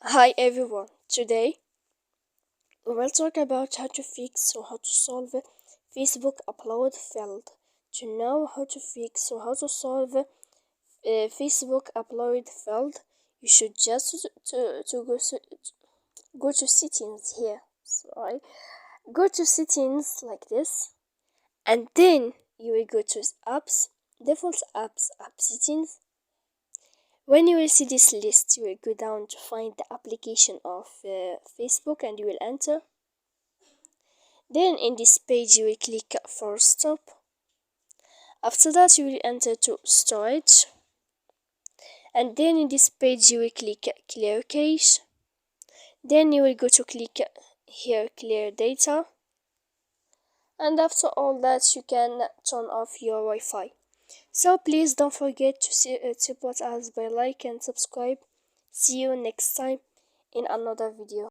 Hi everyone, today we will talk about how to fix or how to solve Facebook upload failed. To know how to fix or how to solve Facebook upload failed, you should just go to settings here. Sorry, go to settings like this, and then you will go to apps, default apps, app settings. When you will see this list, you will go down to find the application of Facebook and you will enter. Then in this page you will click for stop. After that you will enter to storage. And then in this page you will click clear cache. Then you will go to click here clear data. And after all that you can turn off your Wi-Fi. So please don't forget to support us by like and subscribe. See you next time in another video.